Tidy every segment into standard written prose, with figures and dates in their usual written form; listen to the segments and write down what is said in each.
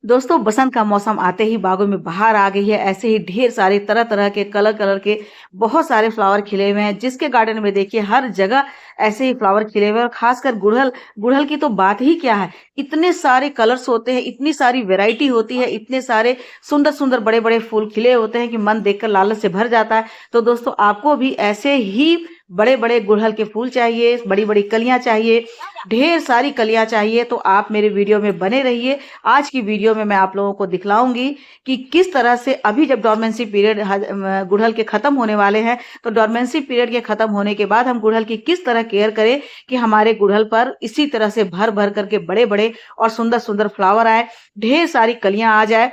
दोस्तों बसंत का मौसम आते ही बागों में बहार आ गई है। ऐसे ही ढेर सारे तरह-तरह के कलर-कलर के बहुत सारे फ्लावर खिले हुए हैं। जिसके गार्डन में देखिए हर जगह ऐसे ही फ्लावर खिले हुए हैं और खासकर गुड़हल, गुड़हल की तो बात ही क्या है। इतने सारे कलर्स होते हैं, इतनी सारी वैरायटी होती है, इतने सारे सुंदर-सुंदर बड़े-बड़े फूल खिले होते हैं कि मन देखकर लालच से भर जाता है। तो दोस्तों आपको भी ऐसे ही बड़े-बड़े गुड़हल के फूल चाहिए, बड़ी-बड़ी कलियाँ चाहिए, ढेर सारी कलियाँ चाहिए तो आप मेरे वीडियो में बने रहिए। आज की वीडियो में मैं आप लोगों को दिखलाऊंगी कि किस तरह से अभी जब डोरमेंसी पीरियड गुड़हल के खत्म होने वाले हैं, तो डोरमेंसी पीरियड के खत्म होने के बाद हम गुड़हल की किस तरह केयर करें कि हमारे गुड़हल पर इसी तरह से भर भर करके बड़े बड़े और सुंदर सुंदर फ्लावर आए, ढेर सारी कलियां आ जाए।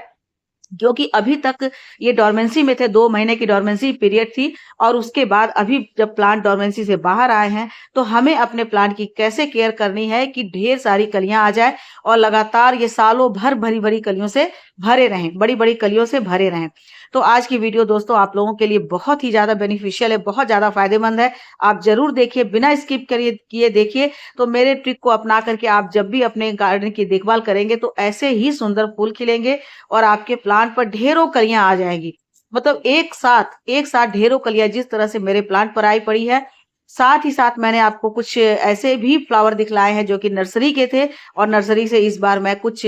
क्योंकि अभी तक ये डोरमेंसी में थे, 2 महीने की डोरमेंसी पीरियड थी और उसके बाद अभी जब प्लांट डोरमेंसी से बाहर आए हैं, तो हमें अपने प्लांट की कैसे केयर करनी है कि ढेर सारी कलियां आ जाए और लगातार ये सालों भर भरी-भरी कलियों से भरे रहें, बड़ी-बड़ी कलियों से भरे रहें। तो आज की वीडियो दोस्तों आप लोगों के लिए बहुत ही ज़्यादा बेनिफिशियल है, बहुत ज़्यादा फ़ायदेमंद है। आप ज़रूर देखिए, बिना स्किप करिए किए देखिए, तो मेरे ट्रिक को अपना करके आप जब भी अपने गार्डन की देखभाल करेंगे, तो ऐसे ही सुंदर फूल खिलेंगे और आपके प्लांट पर ढेरों कलियां आ जाएंगी। मतलब एक साथ ढेरों कलियां जिस तरह से मेरे प्लांट पर आई पड़ी है। साथ ही साथ मैंने आपको कुछ ऐसे भी फ्लावर दिखलाए हैं जो कि नर्सरी के थे और नर्सरी से इस बार मैं कुछ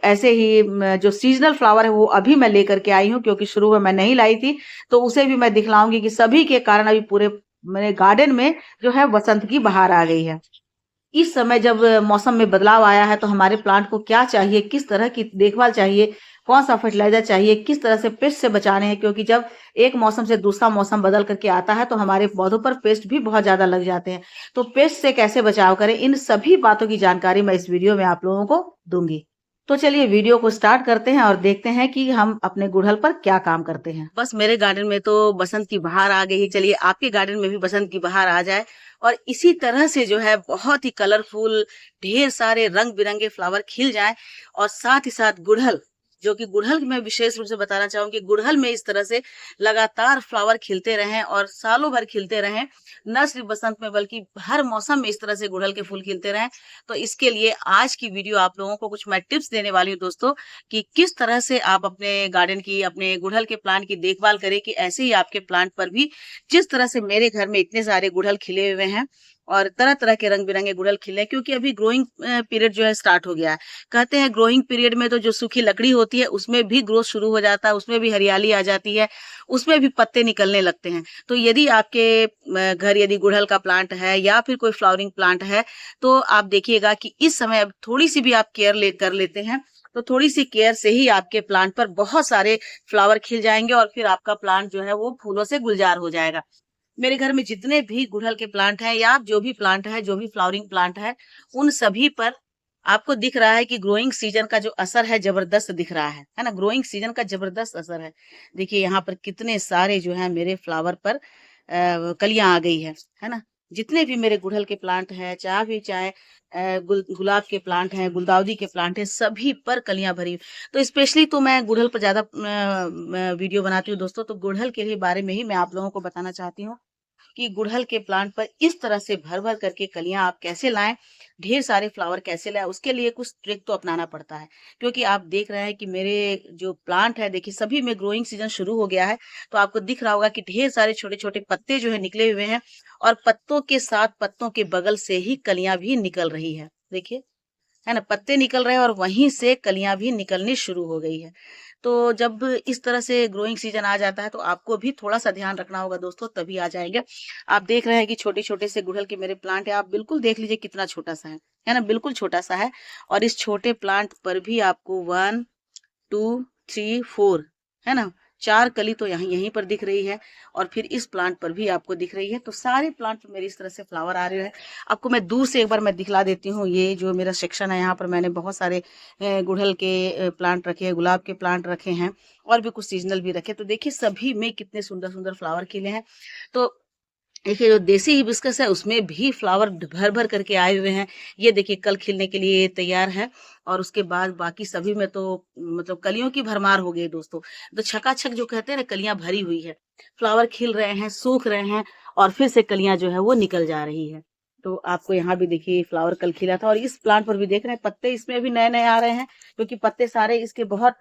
ऐसे ही जो सीजनल फ्लावर है वो अभी मैं लेकर के आई हूँ, क्योंकि शुरू में मैं नहीं लाई थी। तो उसे भी मैं दिखलाऊंगी कि सभी के कारण अभी पूरे मेरे गार्डन में जो है वसंत की बहार आ गई है। इस समय जब मौसम में बदलाव आया है तो हमारे प्लांट को क्या चाहिए, किस तरह की देखभाल चाहिए, कौन-सा फर्टिलाइज़र चाहिए, किस तरह से पेस्ट से बचाने हैं, क्योंकि जब एक मौसम से दूसरा मौसम बदल करके आता है तो हमारे पौधों पर पेस्ट भी बहुत ज़्यादा लग जाते हैं। तो पेस्ट से कैसे बचाव करें, इन सभी बातों की जानकारी मैं इस वीडियो में आप लोगों को दूँगी। तो चलिए वीडियो को स्टार्ट करते हैं और देखते हैं कि हम अपने गुड़हल पर क्या काम करते हैं। बस मेरे गार्डन में तो बसंत की बहार आ गई है, चलिए आपके गार्डन में भी बसंत की बहार आ जाए और इसी तरह से जो है बहुत ही कलरफुल ढेर सारे रंग-बिरंगे फ्लावर खिल जाएँ और साथ ही साथ गुड़हल, जो कि गुड़हल मैं विशेष रूप से बताना चाहूँगी, गुड़हल में इस तरह से लगातार फ्लावर खिलते रहें और सालों भर खिलते रहें। न सिर्फ बसंत में बल्कि हर मौसम में इस तरह से गुड़हल के फूल खिलते रहें। तो इसके लिए आज की वीडियो आप लोगों को कुछ मैं टिप्स देने वाली हूँ दोस्तों, कि किस तरह से आप अपने गार्डन की, अपने गुड़हल के प्लांट की देखभाल करें कि ऐसे ही आपके प्लांट पर भी जिस तरह से मेरे घर में इतने सारे गुड़हल खिले हुए हैं और तरह-तरह के रंग-बिरंगे गुड़हल खिले हैं, क्योंकि अभी ग्रोइंग पीरियड जो है स्टार्ट हो गया है। कहते हैं ग्रोइंग पीरियड में तो जो सूखी लकड़ी होती है उसमें भी ग्रोथ शुरू हो जाता है, उसमें भी हरियाली आ जाती है, उसमें भी पत्ते निकलने लगते हैं। तो यदि आपके घर यदि गुड़हल का प्लांट है या फिर कोई फ्लावरिंग प्लांट है, तो आप देखिएगा कि इस समय अब थोड़ी-सी भी आप केयर कर लेते हैं, तो थोड़ी-सी केयर से ही आपके प्लांट पर बहुत सारे फ्लावर खिल जाएँगे और फिर आपका प्लांट जो है वो फूलों से गुलजार हो जाएगा। मेरे घर में जितने भी गुड़हल के प्लांट हैं या जो भी प्लांट है, जो भी फ्लावरिंग प्लांट है, उन सभी पर आपको दिख रहा है कि ग्रोइंग सीजन का जो असर है जबरदस्त दिख रहा है ना? ग्रोइंग सीजन का जबरदस्त असर है। देखिए यहाँ पर कितने सारे जो है मेरे फ्लावर पर कलियां आ गई है ना? जितने भी मेरे गुड़हल के प्लांट हैं, चाहे गुलाब के प्लांट हैं, गुलदाउदी के प्लांट हैं, सभी पर कलियां भरी। तो स्पेशली तो मैं गुड़हल पर ज्यादा वीडियो बनाती हूँ दोस्तों, तो गुड़हल के लिए बारे में ही मैं आप लोगों को बताना चाहती हूँ कि गुड़हल के प्लांट पर इस तरह से भर-भर करके कलियां आप कैसे लाएं, ढेर सारे फ्लावर कैसे लाएं, उसके लिए कुछ ट्रिक तो अपनाना पड़ता है। क्योंकि आप देख रहे हैं कि मेरे जो प्लांट है, देखिए सभी में ग्रोइंग सीजन शुरू हो गया है, तो आपको दिख रहा होगा कि ढेर सारे छोटे-छोटे पत्ते जो है निकले हुए हैं और पत्तों के साथ पत्तों के बगल से ही कलियां भी निकल रही है। देखिए, है ना? पत्ते निकल रहे हैं और वहीं से कलियां भी निकलनी शुरू हो गई है। तो जब इस तरह से ग्रोइंग सीजन आ जाता है तो आपको भी थोड़ा-सा ध्यान रखना होगा दोस्तों, तभी आ जाएँगे। आप देख रहे हैं कि छोटे-छोटे से गुड़हल के मेरे प्लांट हैं, आप बिल्कुल देख लीजिए कितना छोटा-सा है ना? बिल्कुल छोटा-सा है और इस छोटे प्लांट पर भी आपको 1, 2, 3, 4 है ना? 4 कली तो यहीं पर दिख रही है और फिर इस प्लांट पर भी आपको दिख रही है। तो सारे प्लांट पर मेरी इस तरह से फ्लावर आ रहे हैं। आपको मैं दूर से एक बार मैं दिखला देती हूँ। ये जो मेरा सेक्शन है, यहाँ पर मैंने बहुत सारे गुड़हल के प्लांट रखे हैं, गुलाब के प्लांट रखे हैं और भी कुछ सीज़नल भी रखे हैं। तो देखिए सभी में कितने सुंदर-सुंदर फ्लावर खिले हैं। तो देखिए जो देसी हिबिस्कस है उसमें भी फ्लावर भर-भर करके आए हुए हैं। ये देखिए कल खिलने के लिए तैयार है और उसके बाद बाकी सभी में तो मतलब कलियों की भरमार हो गई है दोस्तों। तो छकाछक जो कहते हैं ना, कलियाँ भरी हुई है। फ्लावर खिल रहे हैं, सूख रहे हैं और फिर से कलियाँ जो है वो निकल जा रही है। तो आपको यहाँ भी देखिए फ्लावर कल खिला था। और इस प्लांट पर भी देख रहे हैं पत्ते इसमें अभी नए नए आ रहे हैं, क्योंकि पत्ते सारे इसके बहुत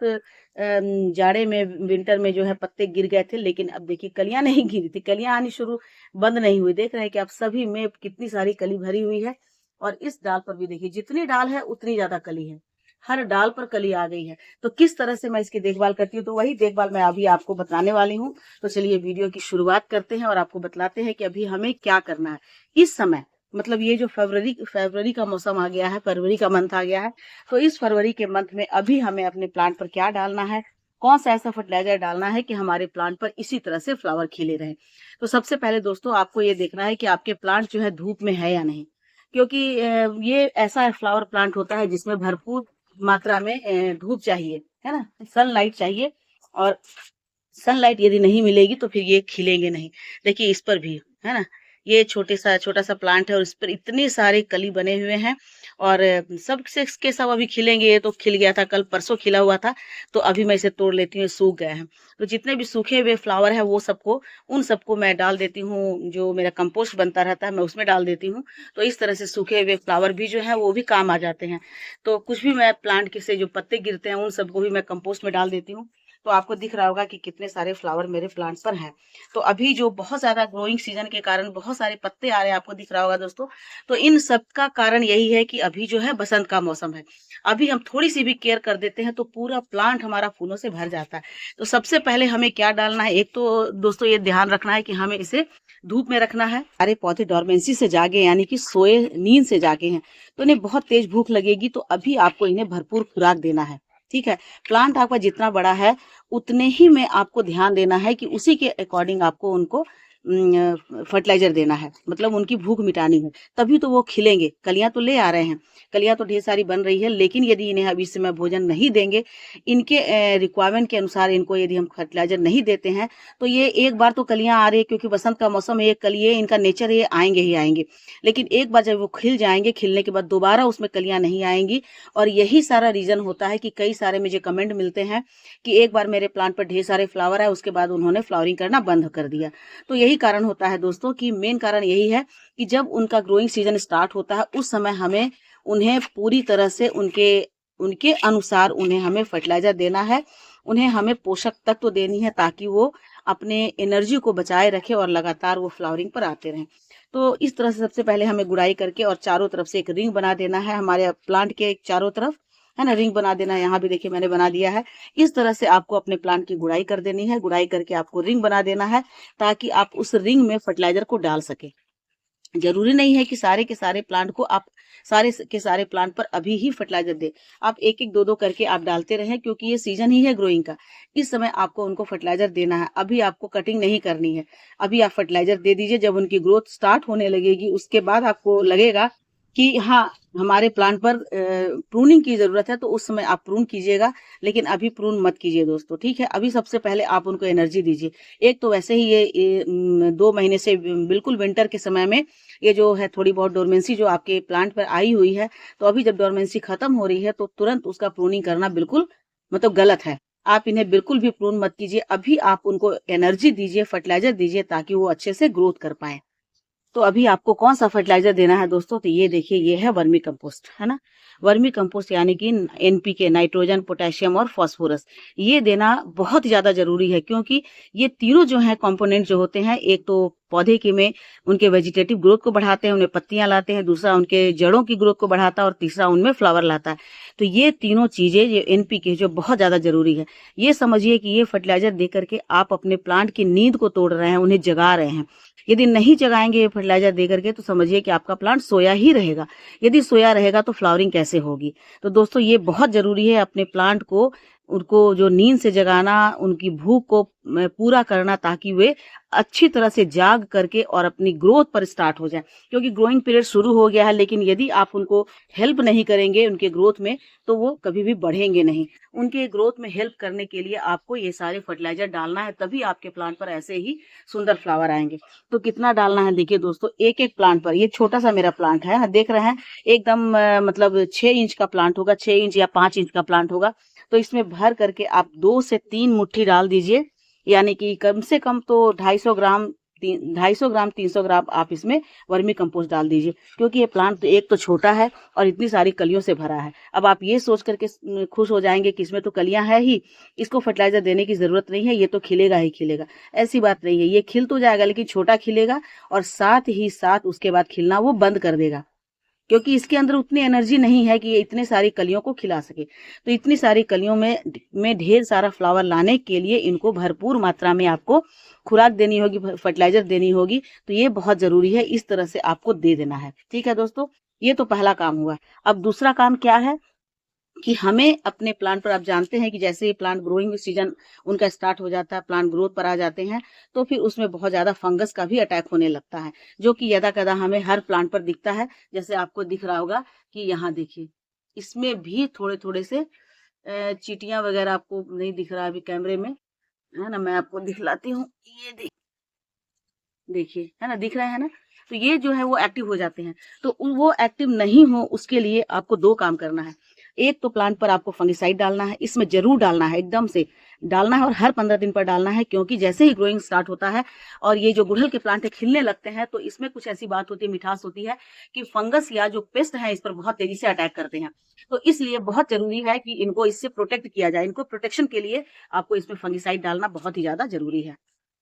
जाड़े में विंटर में जो है पत्ते गिर गए थे, लेकिन अब देखिए कलियां नहीं गिरी थी, कलियां आनी शुरू बंद नहीं हुई। देख रहे हैं कि आप सभी में कितनी सारी कली भरी हुई है। और इस डाल पर भी देखिए जितनी डाल है उतनी ज्यादा कली है, हर डाल पर कली आ गई है। तो किस तरह से मैं इसकी देखभाल करती हूँ, तो वही देखभाल मैं अभी आपको बताने वाली हूँ। तो चलिए वीडियो की शुरुआत करते हैं और आपको बतलाते हैं कि अभी हमें क्या करना है इस समय। मतलब ये जो फरवरी का मौसम आ गया है, फरवरी का मंथ आ गया है, तो इस फरवरी के मंथ में अभी हमें अपने प्लांट पर क्या डालना है, कौन सा ऐसा फर्टिलाइजर डालना है कि हमारे प्लांट पर इसी तरह से फ्लावर खिले रहे। तो सबसे पहले दोस्तों आपको ये देखना है कि आपके प्लांट जो है धूप में है या नहीं, क्योंकि ये ऐसा फ्लावर प्लांट होता है जिसमें भरपूर मात्रा में धूप चाहिए, है ना, सनलाइट चाहिए। और सनलाइट यदि नहीं मिलेगी तो फिर ये खिलेंगे नहीं। देखिए इस पर भी है ना, ये छोटा सा प्लांट है और इस पर इतने सारे कली बने हुए हैं और सब से के सब अभी खिलेंगे। ये तो खिल गया था, कल परसों खिला हुआ था, तो अभी मैं इसे तोड़ लेती हूँ, सूख गए हैं। तो जितने भी सूखे हुए फ्लावर है वो सबको उन सबको मैं डाल देती हूँ, जो मेरा कंपोस्ट बनता रहता है मैं उसमें डाल देती हूँ। तो इस तरह से सूखे हुए फ्लावर भी जो है वो भी काम आ जाते हैं। तो कुछ भी मैं प्लांट के से जो पत्ते गिरते हैं उन सबको भी मैं कंपोस्ट में डाल देती हूँ। तो आपको दिख रहा होगा कि कितने सारे फ्लावर मेरे प्लांट पर हैं। तो अभी जो बहुत ज्यादा ग्रोइंग सीजन के कारण बहुत सारे पत्ते आ रहे हैं, आपको दिख रहा होगा दोस्तों। तो इन सब का कारण यही है कि अभी जो है बसंत का मौसम है। अभी हम थोड़ी सी भी केयर कर देते हैं तो पूरा प्लांट हमारा फूलों से भर जाता है। तो सबसे पहले हमें क्या डालना है, एक तो दोस्तों ये ध्यान रखना है कि हमें इसे धूप में रखना है। सारे पौधे डोरमेंसी से जागे, यानी कि सोए नींद से जागे हैं, तो इन्हें बहुत तेज भूख लगेगी। तो अभी आपको इन्हें भरपूर खुराक देना है, ठीक है। प्लांट आपका जितना बड़ा है उतने ही में आपको ध्यान देना है कि उसी के अकॉर्डिंग आपको उनको फर्टिलाइजर देना है, मतलब उनकी भूख मिटानी है, तभी तो वो खिलेंगे। कलियां तो ले आ रहे हैं, कलियां तो ढेर सारी बन रही है, लेकिन यदि इन्हें अभी समय भोजन नहीं देंगे, इनके रिक्वायरमेंट के अनुसार इनको यदि हम फर्टिलाइजर नहीं देते हैं, तो ये एक बार तो कलियां आ रही है क्योंकि बसंत का मौसम है, कलिए इनका नेचर है, आएंगे ही आएंगे। लेकिन एक बार जब वो खिल जाएंगे, खिलने के बाद दोबारा उसमें कलियां नहीं आएंगी। और यही सारा रीजन होता है कि कई सारे मुझे कमेंट मिलते हैं कि एक बार मेरे प्लांट पर ढेर सारे फ्लावर है, उसके बाद उन्होंने फ्लावरिंग करना बंद कर दिया। तो यही कारण होता है दोस्तों, कि मेन कारण यही है कि जब उनका ग्रोइंग सीजन स्टार्ट होता है उस समय हमें उन्हें पूरी तरह से उनके उनके अनुसार उन्हें हमें फर्टिलाइजर देना है, उन्हें हमें पोषक तत्व देनी है, ताकि वो अपने एनर्जी को बचाए रखे और लगातार वो फ्लावरिंग पर आते रहें। तो इस तरह से सबसे पहले हमें गुड़ाई करके और चारों तरफ से एक रिंग बना देना है, हमारे प्लांट के चारों तरफ, है ना, रिंग बना देना है। यहाँ भी देखिए मैंने बना दिया है। इस तरह से आपको अपने प्लांट की गुड़ाई कर देनी है, गुड़ाई करके आपको रिंग बना देना है, ताकि आप उस रिंग में फर्टिलाइजर को डाल सके। जरूरी नहीं है कि सारे के सारे प्लांट को आप सारे के सारे प्लांट पर अभी ही फर्टिलाइजर दे, आप एक एक दो दो करके आप डालते रहें, क्योंकि ये सीजन ही है ग्रोइंग का। इस समय आपको उनको फर्टिलाइजर देना है, अभी आपको कटिंग नहीं करनी है। अभी आप फर्टिलाइजर दे दीजिए, जब उनकी ग्रोथ स्टार्ट होने लगेगी उसके बाद आपको लगेगा कि हाँ हमारे प्लांट पर प्रूनिंग की जरूरत है, तो उस समय आप प्रून कीजिएगा, लेकिन अभी प्रून मत कीजिए दोस्तों, ठीक है। अभी सबसे पहले आप उनको एनर्जी दीजिए। एक तो वैसे ही ये 2 महीने से बिल्कुल विंटर के समय में ये जो है थोड़ी बहुत डोरमेंसी जो आपके प्लांट पर आई हुई है, तो अभी जब डोरमेंसी खत्म हो रही है तो तुरंत उसका प्रूनिंग करना बिल्कुल मतलब गलत है। आप इन्हें बिल्कुल भी प्रून मत कीजिए, अभी आप उनको एनर्जी दीजिए, फर्टिलाइजर दीजिए, ताकि वो अच्छे से ग्रोथ कर पाए। तो अभी आपको कौन सा फर्टिलाइजर देना है दोस्तों, तो ये देखिए, ये है वर्मी कंपोस्ट, है ना। वर्मी कंपोस्ट यानी कि एनपीके, नाइट्रोजन, पोटेशियम और फास्फोरस, ये देना बहुत ज्यादा जरूरी है, क्योंकि ये तीनों जो है कंपोनेंट जो होते हैं, एक तो पौधे की में उनके वेजिटेटिव ग्रोथ को बढ़ाते हैं, उन्हें पत्तियां लाते हैं, दूसरा उनके जड़ों की ग्रोथ को बढ़ाता है, और तीसरा उनमें फ्लावर लाता है। तो ये तीनों चीजें, ये एनपीके जो बहुत ज्यादा जरूरी है, ये समझिए कि ये फर्टिलाइजर दे करके आप अपने प्लांट की नींद को तोड़ रहे हैं, उन्हें जगा रहे हैं। यदि नहीं जगाएंगे ये फर्टिलाइजर दे करके, तो समझिए कि आपका प्लांट सोया ही रहेगा। यदि सोया रहेगा तो फ्लावरिंग कैसे होगी। तो दोस्तों ये बहुत जरूरी है अपने प्लांट को, उनको जो नींद से जगाना, उनकी भूख को पूरा करना, ताकि वे अच्छी तरह से जाग करके और अपनी ग्रोथ पर स्टार्ट हो जाए। क्योंकि ग्रोइंग पीरियड शुरू हो गया है, लेकिन यदि आप उनको हेल्प नहीं करेंगे उनके ग्रोथ में, तो वो कभी भी बढ़ेंगे नहीं। उनके ग्रोथ में हेल्प करने के लिए आपको ये सारे फर्टिलाइजर डालना है, तभी आपके प्लांट पर ऐसे ही सुंदर फ्लावर आएंगे। तो कितना डालना है देखिए दोस्तों, एक एक प्लांट पर, ये छोटा सा मेरा प्लांट है, देख रहे हैं, एकदम मतलब 6 इंच का प्लांट होगा, 6 इंच या 5 इंच का प्लांट होगा। तो इसमें भर करके आप 2 से 3 मुट्ठी डाल दीजिए, यानी कि कम से कम तो 250 ग्राम 250 ग्राम 300 ग्राम आप इसमें वर्मी कंपोस्ट डाल दीजिए, क्योंकि ये प्लांट तो एक तो छोटा है और इतनी सारी कलियों से भरा है। अब आप ये सोच करके खुश हो जाएंगे कि इसमें तो कलियां है ही, इसको फर्टिलाइजर देने की जरूरत नहीं है, ये तो खिलेगा ही खिलेगा। ऐसी बात नहीं है, ये खिल तो जाएगा लेकिन छोटा खिलेगा और साथ ही साथ उसके बाद खिलना वो बंद कर देगा, क्योंकि इसके अंदर उतनी एनर्जी नहीं है कि ये इतने सारी कलियों को खिला सके। तो इतनी सारी कलियों में ढेर सारा फ्लावर लाने के लिए इनको भरपूर मात्रा में आपको खुराक देनी होगी, फर्टिलाइजर देनी होगी। तो ये बहुत जरूरी है, इस तरह से आपको दे देना है। ठीक है दोस्तों, ये तो पहला काम हुआ। अब दूसरा काम क्या है कि हमें अपने प्लांट पर, आप जानते हैं कि जैसे ही प्लांट ग्रोइंग सीजन उनका स्टार्ट हो जाता है, प्लांट ग्रोथ पर आ जाते हैं, तो फिर उसमें बहुत ज्यादा फंगस का भी अटैक होने लगता है, जो कि यदा कदा हमें हर प्लांट पर दिखता है। जैसे आपको दिख रहा होगा कि यहाँ देखिए, इसमें भी थोड़े थोड़े से चींटियां वगैरह, आपको नहीं दिख रहा अभी कैमरे में, है ना, मैं आपको दिखलाती हूँ। ये देखिए, है ना, दिख रहा है ना। तो ये जो है वो एक्टिव हो जाते हैं। तो वो एक्टिव नहीं हो उसके लिए आपको दो काम करना है। एक तो प्लांट पर आपको फंगिसाइड डालना है, इसमें जरूर डालना है, एकदम से डालना है और हर 15 दिन पर डालना है, क्योंकि जैसे ही ग्रोइंग स्टार्ट होता है और ये जो गुड़हल के प्लांट है खिलने लगते हैं, तो इसमें कुछ ऐसी बात होती है, मिठास होती है कि फंगस या जो पेस्ट है इस पर बहुत तेजी से अटैक करते हैं। तो इसलिए बहुत जरूरी है कि इनको इससे प्रोटेक्ट किया जाए। इनको प्रोटेक्शन के लिए आपको इसमें फंगिसाइड डालना बहुत ही ज्यादा जरूरी है।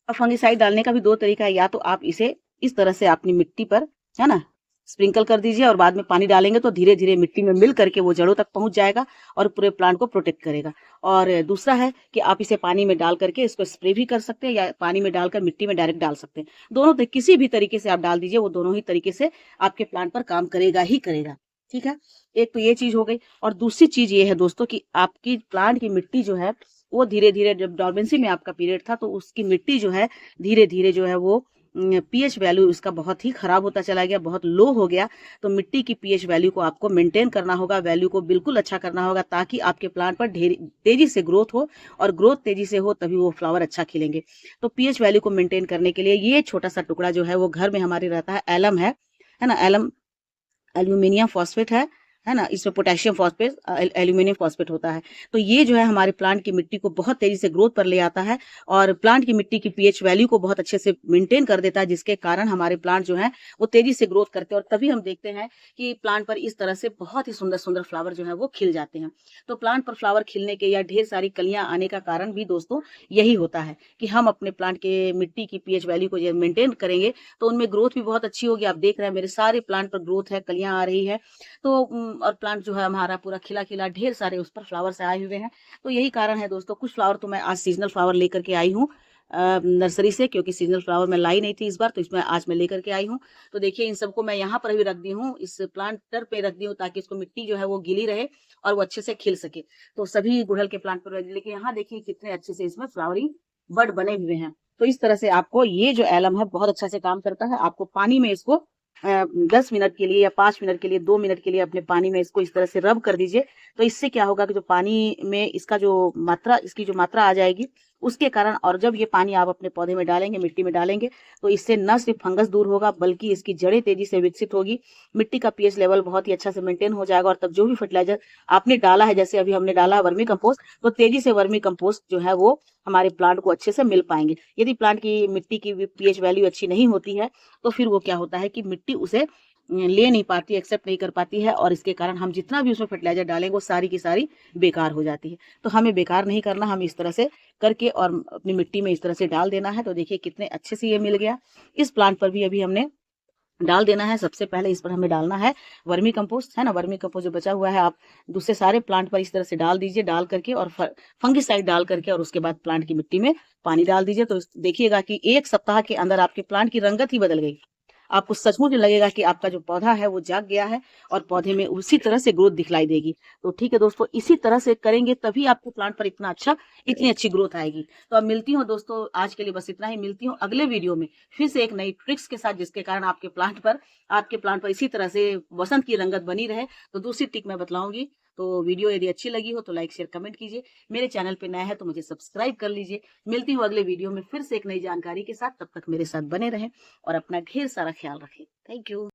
और फंगिसाइड डालने का भी दो तरीका है, या तो आप इसे इस तरह से अपनी मिट्टी पर, है ना, स्प्रिंकल कर दीजिए और बाद में पानी डालेंगे तो धीरे धीरे मिट्टी में मिल करके वो जड़ों तक पहुंच जाएगा और पूरे प्लांट को प्रोटेक्ट करेगा। और दूसरा है कि आप इसे पानी में डाल करके इसको स्प्रे भी कर सकते हैं, या पानी में डालकर मिट्टी में डायरेक्ट डाल सकते हैं। दोनों किसी भी तरीके से आप डाल दीजिए, वो दोनों ही तरीके से आपके प्लांट पर काम करेगा ही करेगा। ठीक है, एक तो ये चीज हो गई। और दूसरी चीज ये है दोस्तों कि आपकी प्लांट की मिट्टी जो है वो धीरे धीरे, जब डॉर्मेंसी में आपका पीरियड था तो उसकी मिट्टी जो है धीरे धीरे जो है वो पीएच वैल्यू उसका बहुत ही खराब होता चला गया, बहुत लो हो गया। तो मिट्टी की पीएच वैल्यू को आपको मेंटेन करना होगा, वैल्यू को बिल्कुल अच्छा करना होगा, ताकि आपके प्लांट पर तेजी से ग्रोथ हो, और ग्रोथ तेजी से हो तभी वो फ्लावर अच्छा खिलेंगे। तो पीएच वैल्यू को मेंटेन करने के लिए ये छोटा सा टुकड़ा जो है वो घर में हमारे रहता है, एलम है ना, एलम एल्यूमिनियम फॉस्फेट है ना, इसमें पोटेशियम फॉस्फेट एल्यूमिनियम फॉस्फेट होता है। तो ये जो है हमारे प्लांट की मिट्टी को बहुत तेजी से ग्रोथ पर ले आता है और प्लांट की मिट्टी की पीएच वैल्यू को बहुत अच्छे से मेंटेन कर देता है, जिसके कारण हमारे प्लांट जो है वो तेजी से ग्रोथ करते हैं। और तभी हम देखते हैं कि प्लांट पर इस तरह से बहुत ही सुंदर सुंदर फ्लावर जो है वो खिल जाते हैं। तो प्लांट पर फ्लावर खिलने के या ढेर सारी कलियां आने का कारण भी दोस्तों यही होता है कि हम अपने प्लांट के मिट्टी की पीएच वैल्यू को मेंटेन करेंगे तो उनमें ग्रोथ भी बहुत अच्छी होगी। आप देख रहे हैं मेरे सारे प्लांट पर ग्रोथ है, कलियां आ रही है। तो और प्लांट जो है हमारा पूरा खिला खिला, ढेर सारे उस पर फ्लावर्स आए हुए हैं। तो यही कारण है दोस्तों। कुछ फ्लावर तो मैं आज सीजनल फ्लावर लेकर के आई हूँ नर्सरी से, क्योंकि सीजनल फ्लावर मैं लाई नहीं थी इस बार, तो इसमें आज मैं लेकर के आई हूँ। तो देखिए, इन सबको मैं यहाँ पर भी रख दी हूँ, इस प्लांटर पे रख दी हूँ, ताकि इसको मिट्टी जो है वो गीली रहे और वो अच्छे से खिल सके। तो सभी गुड़हल के प्लांट पर, लेकिन यहाँ देखिए कितने अच्छे से इसमें फ्लावरिंग बड बने हुए हैं। तो इस तरह से आपको ये जो एलम है बहुत अच्छा से काम करता है। आपको पानी में इसको 10 मिनट के लिए या 5 मिनट के लिए, 2 मिनट के लिए अपने पानी में इसको इस तरह से रब कर दीजिए। तो इससे क्या होगा कि जो पानी में इसका जो मात्रा, इसकी जो मात्रा आ जाएगी उसके कारण, और जब ये पानी आप अपने पौधे में डालेंगे, मिट्टी में डालेंगे, तो इससे न सिर्फ फंगस दूर होगा बल्कि इसकी जड़ें तेजी से विकसित होगी, मिट्टी का पीएच लेवल बहुत ही अच्छा से मेंटेन हो जाएगा। और तब जो भी फर्टिलाइजर आपने डाला है, जैसे अभी हमने डाला वर्मी कंपोस्ट, तो तेजी से वर्मी कंपोस्ट जो है वो हमारे प्लांट को अच्छे से मिल पाएंगे। यदि प्लांट की मिट्टी की पीएच वैल्यू अच्छी नहीं होती है तो फिर वो क्या होता है कि मिट्टी उसे ले नहीं पाती, एक्सेप्ट नहीं कर पाती है, और इसके कारण हम जितना भी उसमें फर्टिलाइजर डालेंगे वो सारी की सारी बेकार हो जाती है। तो हमें बेकार नहीं करना, हम इस तरह से करके और अपनी मिट्टी में इस तरह से डाल देना है। तो देखिए कितने अच्छे से ये मिल गया। इस प्लांट पर भी अभी हमने डाल देना है। सबसे पहले इस पर हमें डालना है वर्मी कंपोस्ट, है ना, वर्मी कंपोस्ट जो बचा हुआ है आप दूसरे सारे प्लांट पर इस तरह से डाल दीजिए, डाल करके और फंगिसाइड डाल करके, और उसके बाद प्लांट की मिट्टी में पानी डाल दीजिए। तो देखिएगा कि 1 सप्ताह के अंदर आपके प्लांट की रंगत ही बदल गई। आपको सचमुच लगेगा कि आपका जो पौधा है वो जाग गया है और पौधे में उसी तरह से ग्रोथ दिखलाई देगी। तो ठीक है दोस्तों, इसी तरह से करेंगे तभी आपके प्लांट पर इतनी अच्छी ग्रोथ आएगी। तो अब मिलती हूँ दोस्तों, आज के लिए बस इतना ही। मिलती हूँ अगले वीडियो में फिर से एक नई ट्रिक्स के साथ, जिसके कारण आपके प्लांट पर इसी तरह से वसंत की रंगत बनी रहे। तो दूसरी टिक मैं बतलाऊंगी। तो वीडियो यदि अच्छी लगी हो तो लाइक शेयर कमेंट कीजिए। मेरे चैनल पे नया है तो मुझे सब्सक्राइब कर लीजिए। मिलती हूँ अगले वीडियो में फिर से एक नई जानकारी के साथ। तब तक मेरे साथ बने रहें और अपना ढेर सारा ख्याल रखें। Thank you.